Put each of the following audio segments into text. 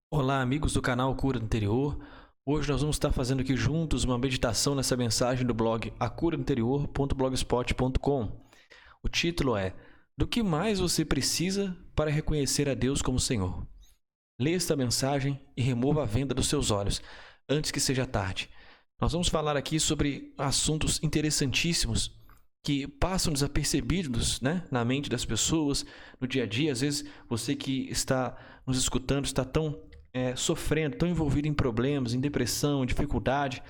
Olá, amigos do canal Cura do Interior. Hoje nós vamos estar fazendo aqui juntos uma meditação nessa mensagem do blog acuradointerior.blogspot.com. O título é: Do que mais você precisa para reconhecer a Deus como Senhor? Leia esta mensagem e remova a venda dos seus olhos, antes que seja tarde. Nós vamos falar aqui sobre assuntos interessantíssimos que passam desapercebidos, na mente das pessoas, no dia a dia. Às vezes você que está nos escutando está tão sofrendo, tão envolvido em problemas, em depressão, em dificuldade.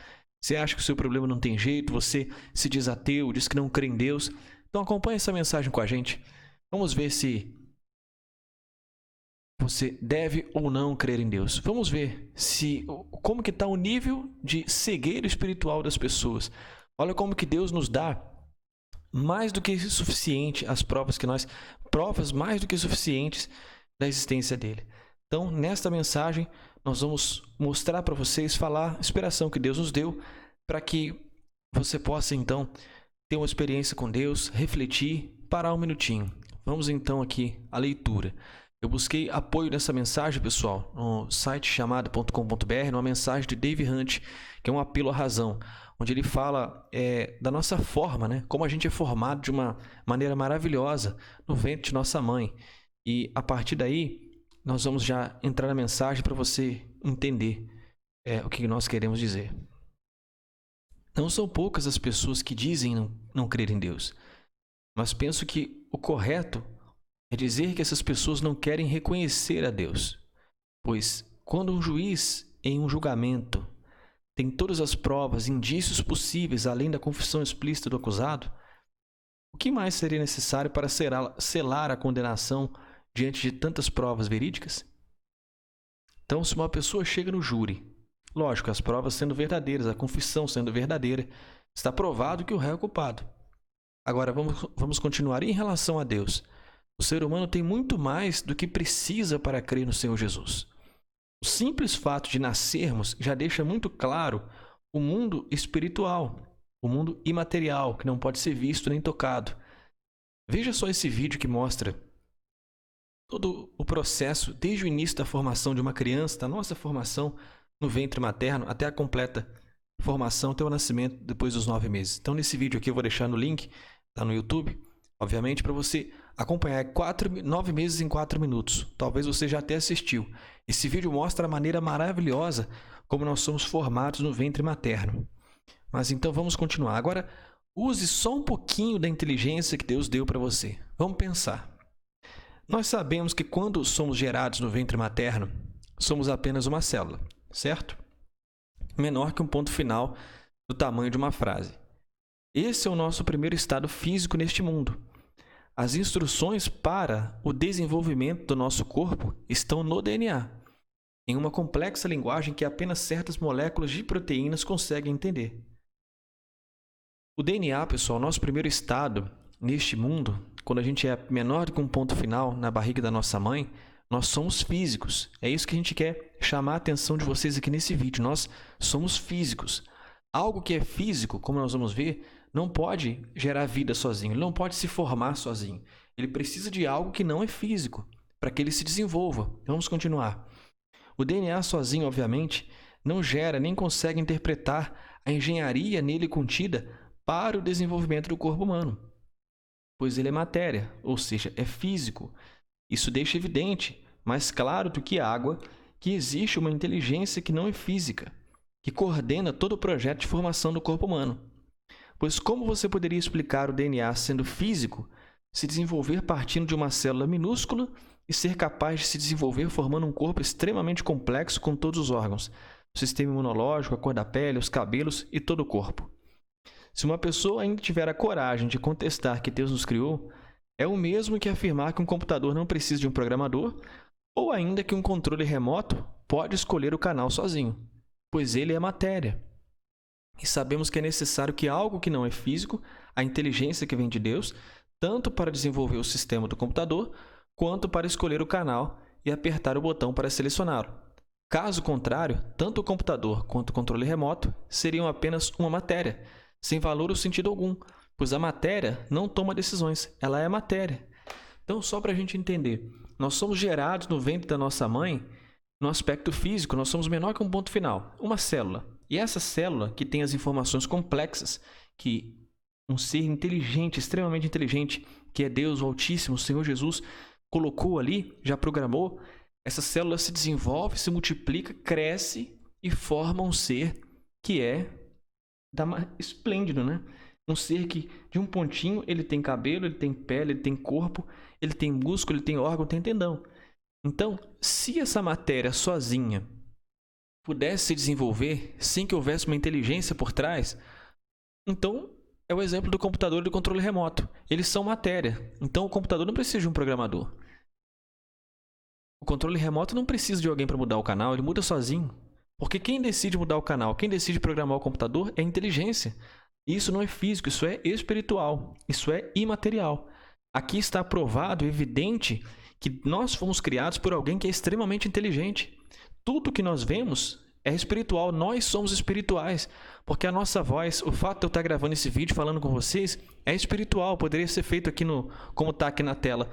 Você acha que o seu problema não tem jeito, você se diz ateu, diz que não crê em Deus. Então acompanhe essa mensagem com a gente. Vamos ver se você deve ou não crer em Deus. Vamos ver como que está o nível de cegueira espiritual das pessoas. Olha como que Deus nos dá mais do que suficiente as provas mais do que suficientes da existência dele. Então, nesta mensagem, nós vamos mostrar para vocês, falar a inspiração que Deus nos deu para que você possa, então, ter uma experiência com Deus, refletir, parar um minutinho. Vamos, então, aqui à leitura. Eu busquei apoio nessa mensagem, pessoal, no site chamado.com.br, numa mensagem de Dave Hunt, que é um apelo à razão, onde ele fala da nossa forma, como a gente é formado de uma maneira maravilhosa no ventre de nossa mãe. E, a partir daí, nós vamos já entrar na mensagem para você entender o que nós queremos dizer. Não são poucas as pessoas que dizem não crer em Deus, mas penso que o correto é dizer que essas pessoas não querem reconhecer a Deus, pois quando um juiz, em um julgamento, tem todas as provas, indícios possíveis, além da confissão explícita do acusado, o que mais seria necessário para selar a condenação diante de tantas provas verídicas? Então, se uma pessoa chega no júri, lógico, as provas sendo verdadeiras, a confissão sendo verdadeira, está provado que o réu é culpado. Agora, vamos continuar. E em relação a Deus, o ser humano tem muito mais do que precisa para crer no Senhor Jesus. O simples fato de nascermos já deixa muito claro o mundo espiritual, o mundo imaterial, que não pode ser visto nem tocado. Veja só esse vídeo que mostra todo o processo, desde o início da formação de uma criança, da nossa formação no ventre materno, até a completa formação, até o nascimento depois dos 9 meses. Então, nesse vídeo aqui, eu vou deixar no link, tá no YouTube, obviamente, para você acompanhar 9 meses em 4 minutos. Talvez você já até assistiu. Esse vídeo mostra a maneira maravilhosa como nós somos formados no ventre materno. Mas então, vamos continuar. Agora, use só um pouquinho da inteligência que Deus deu para você. Vamos pensar. Nós sabemos que quando somos gerados no ventre materno, somos apenas uma célula, certo? Menor que um ponto final do tamanho de uma frase. Esse é o nosso primeiro estado físico neste mundo. As instruções para o desenvolvimento do nosso corpo estão no DNA, em uma complexa linguagem que apenas certas moléculas de proteínas conseguem entender. O DNA, pessoal, nosso primeiro estado neste mundo, quando a gente é menor do que um ponto final na barriga da nossa mãe, nós somos físicos. É isso que a gente quer chamar a atenção de vocês aqui nesse vídeo. Nós somos físicos. Algo que é físico, como nós vamos ver, não pode gerar vida sozinho. Ele não pode se formar sozinho. Ele precisa de algo que não é físico para que ele se desenvolva. Vamos continuar. O DNA sozinho, obviamente, não gera nem consegue interpretar a engenharia nele contida para o desenvolvimento do corpo humano, pois ele é matéria, ou seja, é físico. Isso deixa evidente, mais claro do que a água, que existe uma inteligência que não é física, que coordena todo o projeto de formação do corpo humano. Pois como você poderia explicar o DNA sendo físico, se desenvolver partindo de uma célula minúscula e ser capaz de se desenvolver formando um corpo extremamente complexo com todos os órgãos, o sistema imunológico, a cor da pele, os cabelos e todo o corpo? Se uma pessoa ainda tiver a coragem de contestar que Deus nos criou, é o mesmo que afirmar que um computador não precisa de um programador, ou ainda que um controle remoto pode escolher o canal sozinho, pois ele é matéria. E sabemos que é necessário que algo que não é físico, a inteligência que vem de Deus, tanto para desenvolver o sistema do computador, quanto para escolher o canal e apertar o botão para selecioná-lo. Caso contrário, tanto o computador quanto o controle remoto seriam apenas uma matéria, sem valor ou sentido algum, pois a matéria não toma decisões, ela é matéria. Então, só para a gente entender, nós somos gerados no ventre da nossa mãe no aspecto físico, nós somos menor que um ponto final, uma célula. E essa célula que tem as informações complexas que um ser inteligente, extremamente inteligente, que é Deus, o Altíssimo, o Senhor Jesus, colocou ali, já programou, essa célula se desenvolve, se multiplica, cresce e forma um ser que é esplêndido, né? Um ser que, de um pontinho, ele tem cabelo, ele tem pele, ele tem corpo, ele tem músculo, ele tem órgão, tem tendão. Então, se essa matéria sozinha pudesse se desenvolver sem que houvesse uma inteligência por trás, então é o exemplo do computador e do controle remoto. Eles são matéria. Então o computador não precisa de um programador. O controle remoto não precisa de alguém para mudar o canal, ele muda sozinho. Porque quem decide mudar o canal, quem decide programar o computador é a inteligência. Isso não é físico, isso é espiritual, isso é imaterial. Aqui está provado, evidente, que nós fomos criados por alguém que é extremamente inteligente. Tudo que nós vemos é espiritual, nós somos espirituais, porque a nossa voz, o fato de eu estar gravando esse vídeo falando com vocês, é espiritual, poderia ser feito aqui como está aqui na tela.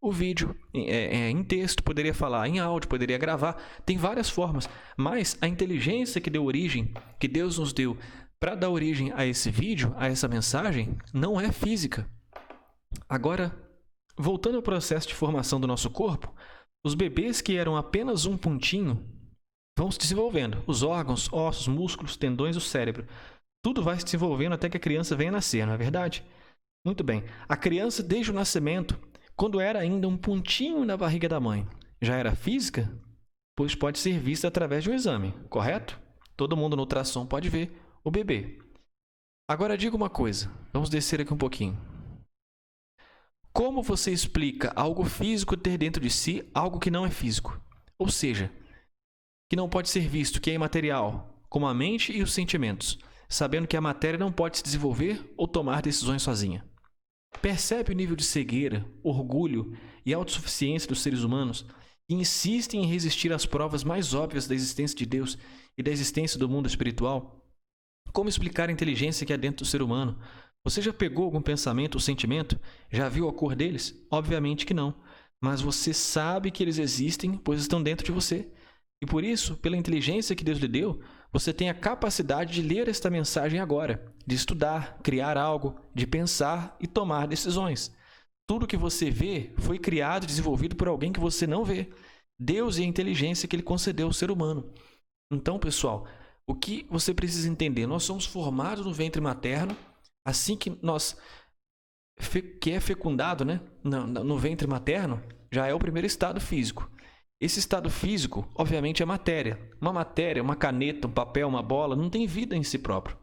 O vídeo em texto, poderia falar em áudio, poderia gravar, tem várias formas, mas a inteligência que deu origem, que Deus nos deu para dar origem a esse vídeo, a essa mensagem, não é física. Agora, voltando ao processo de formação do nosso corpo, os bebês que eram apenas um pontinho vão se desenvolvendo. Os órgãos, ossos, músculos, tendões, o cérebro. Tudo vai se desenvolvendo até que a criança venha nascer, não é verdade? Muito bem. A criança, desde o nascimento, quando era ainda um pontinho na barriga da mãe, já era física? Pois pode ser vista através de um exame, correto? Todo mundo no ultrassom pode ver o bebê. Agora diga uma coisa, vamos descer aqui um pouquinho. Como você explica algo físico ter dentro de si algo que não é físico? Ou seja, que não pode ser visto, que é imaterial, como a mente e os sentimentos, sabendo que a matéria não pode se desenvolver ou tomar decisões sozinha. Percebe o nível de cegueira, orgulho e autossuficiência dos seres humanos que insistem em resistir às provas mais óbvias da existência de Deus e da existência do mundo espiritual? Como explicar a inteligência que há dentro do ser humano? Você já pegou algum pensamento ou sentimento? Já viu a cor deles? Obviamente que não. Mas você sabe que eles existem, pois estão dentro de você. E por isso, pela inteligência que Deus lhe deu, você tem a capacidade de ler esta mensagem agora, de estudar, criar algo, de pensar e tomar decisões. Tudo que você vê foi criado e desenvolvido por alguém que você não vê. Deus e a inteligência que Ele concedeu ao ser humano. Então, pessoal, o que você precisa entender? Nós somos formados no ventre materno, assim que é fecundado, né? No ventre materno, já é o primeiro estado físico. Esse estado físico, obviamente, é matéria. Uma matéria, uma caneta, um papel, uma bola, não tem vida em si próprio.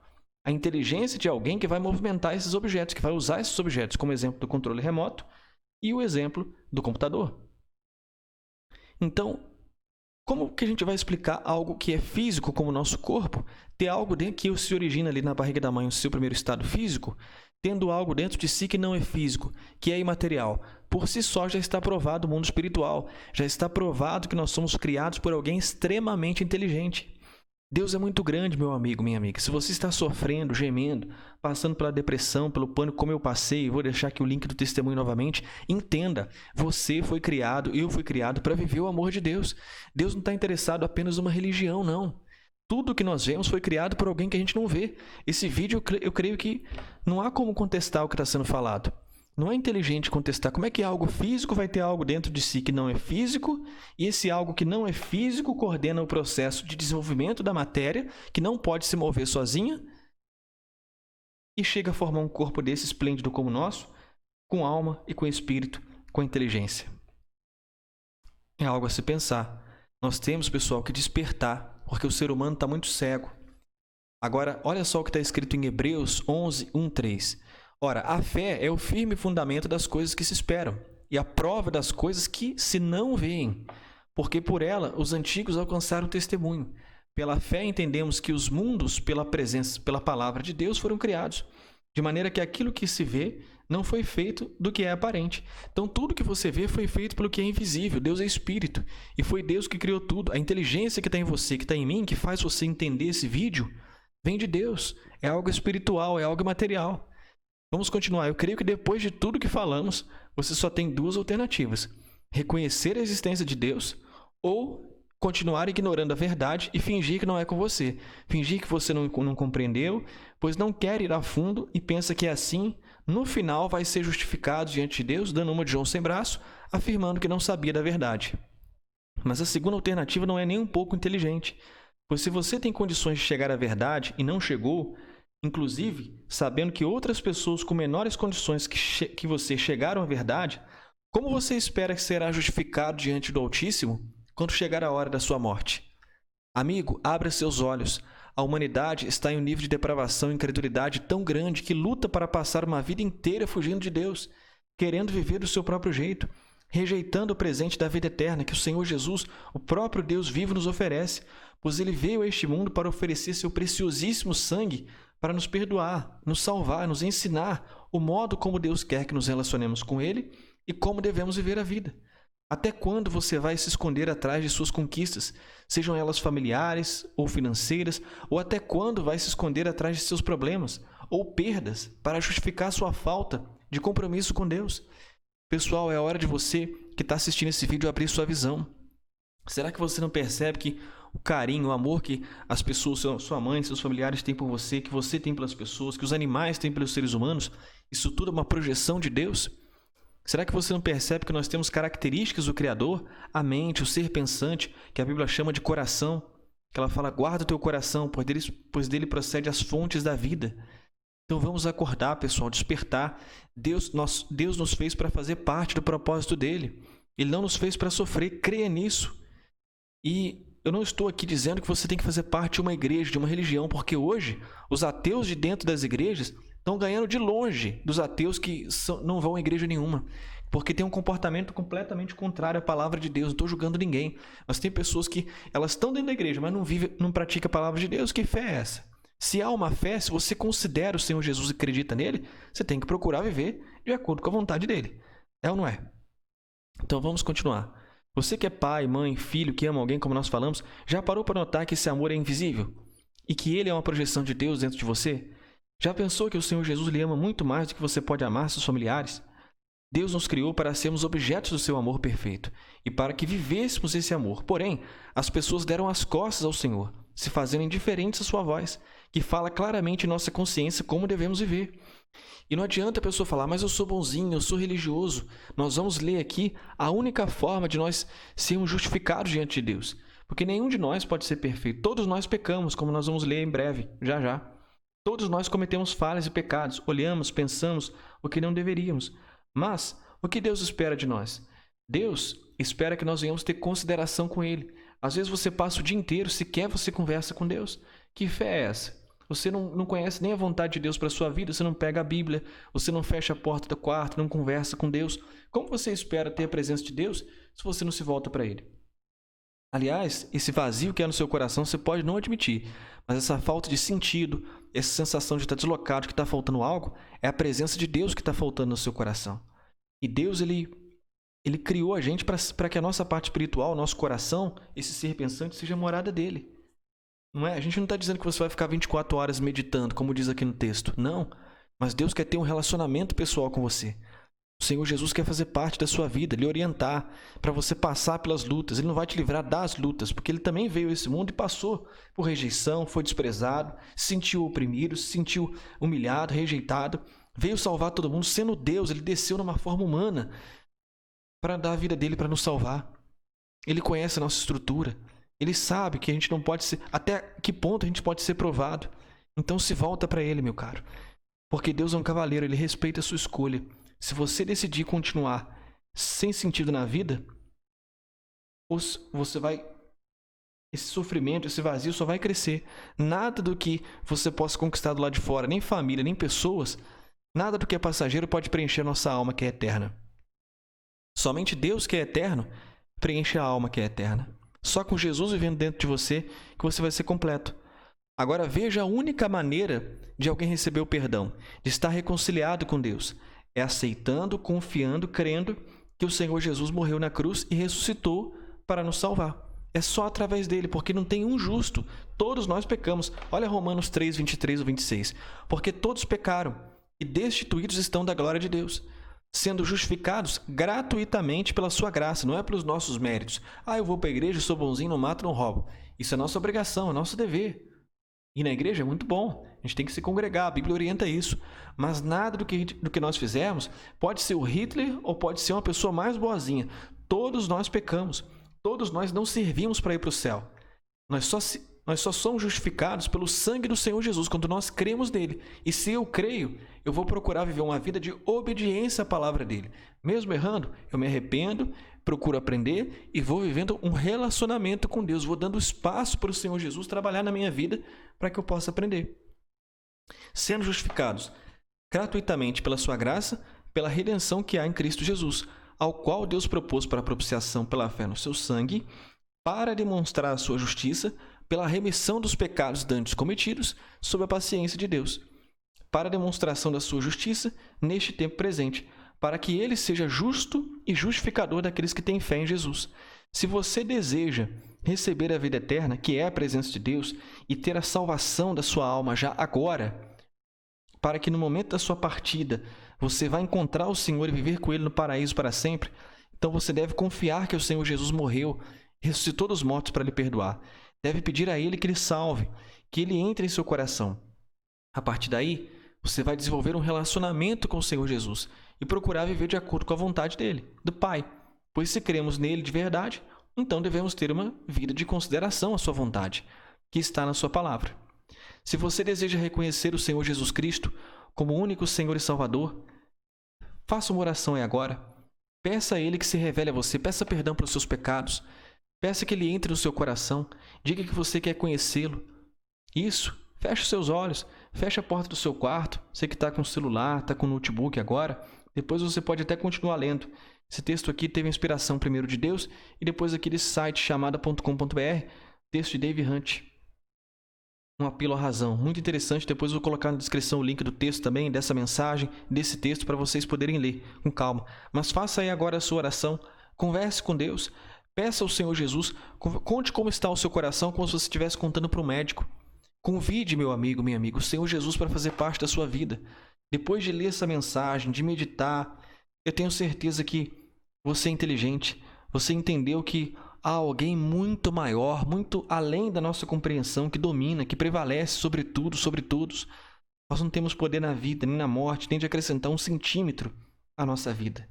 A inteligência de alguém que vai movimentar esses objetos, que vai usar esses objetos, como exemplo do controle remoto e o exemplo do computador. Então, como que a gente vai explicar algo que é físico, como o nosso corpo, ter algo dentro que se origina ali na barriga da mãe, o seu primeiro estado físico, tendo algo dentro de si que não é físico, que é imaterial? Por si só já está provado o mundo espiritual, já está provado que nós somos criados por alguém extremamente inteligente. Deus é muito grande, meu amigo, minha amiga. Se você está sofrendo, gemendo, passando pela depressão, pelo pânico, como eu passei, vou deixar aqui o link do testemunho novamente, entenda, você foi criado, eu fui criado para viver o amor de Deus. Deus não está interessado apenas numa religião, não. Tudo que nós vemos foi criado por alguém que a gente não vê. Esse vídeo, eu creio que não há como contestar o que está sendo falado. Não é inteligente contestar como é que algo físico vai ter algo dentro de si que não é físico, e esse algo que não é físico coordena o processo de desenvolvimento da matéria, que não pode se mover sozinha, e chega a formar um corpo desse esplêndido como o nosso, com alma e com espírito, com inteligência. É algo a se pensar. Nós temos, pessoal, que despertar, porque o ser humano está muito cego. Agora, olha só o que está escrito em Hebreus 11, 1, 3. Ora, a fé é o firme fundamento das coisas que se esperam e a prova das coisas que se não veem, porque por ela os antigos alcançaram testemunho. Pela fé entendemos que os mundos, pela palavra de Deus, foram criados, de maneira que aquilo que se vê não foi feito do que é aparente. Então, tudo que você vê foi feito pelo que é invisível. Deus é espírito e foi Deus que criou tudo. A inteligência que está em você, que está em mim, que faz você entender esse vídeo, vem de Deus. É algo espiritual, é algo material. Vamos continuar. Eu creio que depois de tudo que falamos, você só tem duas alternativas: reconhecer a existência de Deus ou continuar ignorando a verdade e fingir que não é com você. Fingir que você não compreendeu, pois não quer ir a fundo e pensa que assim, no final, vai ser justificado diante de Deus, dando uma de João sem braço, afirmando que não sabia da verdade. Mas a segunda alternativa não é nem um pouco inteligente, pois se você tem condições de chegar à verdade e não chegou, inclusive sabendo que outras pessoas com menores condições que você chegaram à verdade, como você espera que será justificado diante do Altíssimo quando chegar a hora da sua morte? Amigo, abra seus olhos. A humanidade está em um nível de depravação e incredulidade tão grande que luta para passar uma vida inteira fugindo de Deus, querendo viver do seu próprio jeito, rejeitando o presente da vida eterna que o Senhor Jesus, o próprio Deus vivo, nos oferece, pois Ele veio a este mundo para oferecer seu preciosíssimo sangue para nos perdoar, nos salvar, nos ensinar o modo como Deus quer que nos relacionemos com Ele e como devemos viver a vida. Até quando você vai se esconder atrás de suas conquistas, sejam elas familiares ou financeiras, ou até quando vai se esconder atrás de seus problemas ou perdas para justificar sua falta de compromisso com Deus? Pessoal, é a hora de você que está assistindo esse vídeo abrir sua visão. Será que você não percebe que o carinho, o amor que as pessoas, sua mãe, seus familiares têm por você, que você tem pelas pessoas, que os animais têm pelos seres humanos, isso tudo é uma projeção de Deus? Será que você não percebe que nós temos características do Criador? A mente, o ser pensante, que a Bíblia chama de coração, que ela fala, guarda o teu coração, pois dele procede as fontes da vida. Então vamos acordar, pessoal, despertar. Deus nos fez para fazer parte do propósito dele. Ele não nos fez para sofrer, creia nisso. E eu não estou aqui dizendo que você tem que fazer parte de uma igreja, de uma religião, porque hoje os ateus de dentro das igrejas estão ganhando de longe dos ateus que não vão a igreja nenhuma, porque tem um comportamento completamente contrário à palavra de Deus. Não estou julgando ninguém, mas tem pessoas que elas estão dentro da igreja, mas não praticam a palavra de Deus. Que fé é essa? Se há uma fé, se você considera o Senhor Jesus e acredita nele, você tem que procurar viver de acordo com a vontade dele. É ou não é? Então vamos continuar. Você que é pai, mãe, filho, que ama alguém, como nós falamos, já parou para notar que esse amor é invisível? E que ele é uma projeção de Deus dentro de você? Já pensou que o Senhor Jesus lhe ama muito mais do que você pode amar seus familiares? Deus nos criou para sermos objetos do seu amor perfeito e para que vivêssemos esse amor. Porém, as pessoas deram as costas ao Senhor, se fazendo indiferentes à sua voz, que fala claramente em nossa consciência como devemos viver. E não adianta a pessoa falar, mas eu sou bonzinho, eu sou religioso. Nós vamos ler aqui a única forma de nós sermos justificados diante de Deus. Porque nenhum de nós pode ser perfeito. Todos nós pecamos, como nós vamos ler em breve, já já. Todos nós cometemos falhas e pecados, olhamos, pensamos o que não deveríamos. Mas o que Deus espera de nós? Deus espera que nós venhamos ter consideração com Ele. Às vezes você passa o dia inteiro, sequer você conversa com Deus. Que fé é essa? Você não conhece nem a vontade de Deus para a sua vida, você não pega a Bíblia, você não fecha a porta do quarto, não conversa com Deus. Como você espera ter a presença de Deus se você não se volta para Ele? Aliás, esse vazio que é no seu coração você pode não admitir, mas essa falta de sentido, essa sensação de estar deslocado, que está faltando algo, é a presença de Deus que está faltando no seu coração. E Deus, Ele criou a gente para que a nossa parte espiritual, o nosso coração, esse ser pensante, seja a morada dEle. Não é? A gente não está dizendo que você vai ficar 24 horas meditando, como diz aqui no texto. Não, mas Deus quer ter um relacionamento pessoal com você. O Senhor Jesus quer fazer parte da sua vida, lhe orientar, para você passar pelas lutas. Ele não vai te livrar das lutas, porque Ele também veio a esse mundo e passou por rejeição, foi desprezado, se sentiu oprimido, se sentiu humilhado, rejeitado. Veio salvar todo mundo, sendo Deus, Ele desceu numa forma humana para dar a vida dEle para nos salvar. Ele conhece a nossa estrutura. Ele sabe que a gente não pode ser... Até que ponto a gente pode ser provado. Então se volta para Ele, meu caro. Porque Deus é um cavaleiro, Ele respeita a sua escolha. Se você decidir continuar sem sentido na vida, você vai... Esse sofrimento, esse vazio só vai crescer. Nada do que você possa conquistar do lado de fora, nem família, nem pessoas, nada do que é passageiro pode preencher a nossa alma que é eterna. Somente Deus, que é eterno, preenche a alma que é eterna. Só com Jesus vivendo dentro de você que você vai ser completo. Agora veja a única maneira de alguém receber o perdão, de estar reconciliado com Deus. É aceitando, confiando, crendo que o Senhor Jesus morreu na cruz e ressuscitou para nos salvar. É só através dele, porque não tem um justo. Todos nós pecamos. Olha Romanos 3, 23 ou 26. Porque todos pecaram e destituídos estão da glória de Deus, sendo justificados gratuitamente pela sua graça, não é pelos nossos méritos. Eu vou para a igreja, sou bonzinho, não mato, não roubo. Isso é nossa obrigação, é nosso dever. E na igreja é muito bom, a gente tem que se congregar, a Bíblia orienta isso. Mas nada do que nós fizermos pode ser o Hitler ou pode ser uma pessoa mais boazinha. Todos nós pecamos, todos nós não servimos para ir para o céu. Nós só somos justificados pelo sangue do Senhor Jesus, quando nós cremos nele. E se eu creio, eu vou procurar viver uma vida de obediência à palavra dele. Mesmo errando, eu me arrependo, procuro aprender e vou vivendo um relacionamento com Deus. Vou dando espaço para o Senhor Jesus trabalhar na minha vida para que eu possa aprender. Sendo justificados gratuitamente pela sua graça, pela redenção que há em Cristo Jesus, ao qual Deus propôs para a propiciação pela fé no seu sangue, para demonstrar a sua justiça, pela remissão dos pecados dantes cometidos, sob a paciência de Deus, para a demonstração da sua justiça neste tempo presente, para que ele seja justo e justificador daqueles que têm fé em Jesus. Se você deseja receber a vida eterna, que é a presença de Deus, e ter a salvação da sua alma já agora, para que no momento da sua partida você vá encontrar o Senhor e viver com Ele no paraíso para sempre, então você deve confiar que o Senhor Jesus morreu, ressuscitou dos mortos para lhe perdoar. Deve pedir a Ele que lhe salve, que Ele entre em seu coração. A partir daí, você vai desenvolver um relacionamento com o Senhor Jesus e procurar viver de acordo com a vontade dele, do Pai. Pois se cremos nele de verdade, então devemos ter uma vida de consideração à sua vontade, que está na sua palavra. Se você deseja reconhecer o Senhor Jesus Cristo como o único Senhor e Salvador, faça uma oração aí agora. Peça a Ele que se revele a você, peça perdão pelos seus pecados, peça que Ele entre no seu coração, diga que você quer conhecê-lo. Isso, feche os seus olhos, feche a porta do seu quarto, você que está com o celular, está com o notebook agora, depois você pode até continuar lendo. Esse texto aqui teve inspiração primeiro de Deus e depois aqui desse site chamada.com.br, texto de Dave Hunt. Um apelo à razão, muito interessante. Depois eu vou colocar na descrição o link do texto também, dessa mensagem, desse texto, para vocês poderem ler com calma. Mas faça aí agora a sua oração, converse com Deus, peça ao Senhor Jesus, conte como está o seu coração, como se você estivesse contando para um médico. Convide, meu amigo, minha amiga, o Senhor Jesus para fazer parte da sua vida. Depois de ler essa mensagem, de meditar, eu tenho certeza que você é inteligente, você entendeu que há alguém muito maior, muito além da nossa compreensão, que domina, que prevalece sobre tudo, sobre todos. Nós não temos poder na vida, nem na morte, nem de acrescentar 1 centímetro à nossa vida.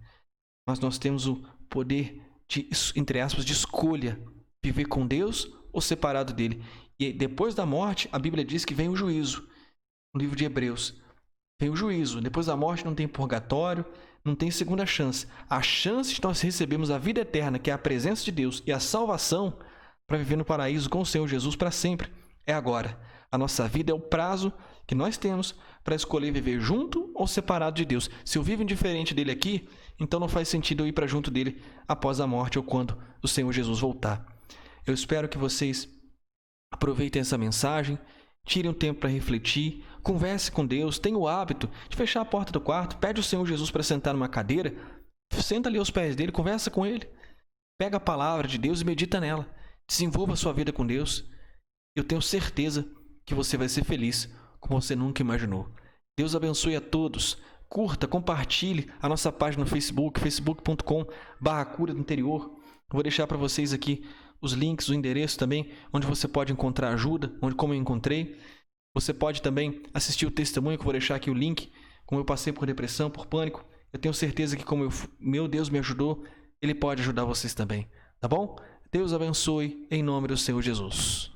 Mas nós temos o poder de, entre aspas, de escolha, viver com Deus ou separado dele. E depois da morte, a Bíblia diz que vem o juízo. No livro de Hebreus, vem o juízo. Depois da morte não tem purgatório, não tem segunda chance. A chance de nós recebermos a vida eterna, que é a presença de Deus, e a salvação para viver no paraíso com o Senhor Jesus para sempre, é agora. A nossa vida é o prazo que nós temos para escolher viver junto ou separado de Deus. Se eu vivo indiferente dele aqui, então não faz sentido eu ir para junto dele após a morte ou quando o Senhor Jesus voltar. Eu espero que vocês aproveitem essa mensagem, tirem um tempo para refletir, converse com Deus, tenha o hábito de fechar a porta do quarto, pede ao Senhor Jesus para sentar numa cadeira, senta ali aos pés dele, conversa com ele, pega a palavra de Deus e medita nela, desenvolva a sua vida com Deus. Eu tenho certeza que você vai ser feliz como você nunca imaginou. Deus abençoe a todos. Curta, compartilhe a nossa página no Facebook, facebook.com/cura do interior. Vou deixar para vocês aqui os links, o endereço também, onde você pode encontrar ajuda, como eu encontrei. Você pode também assistir o testemunho, que eu vou deixar aqui o link, como eu passei por depressão, por pânico. Eu tenho certeza que como meu Deus me ajudou, Ele pode ajudar vocês também. Tá bom? Deus abençoe em nome do Senhor Jesus.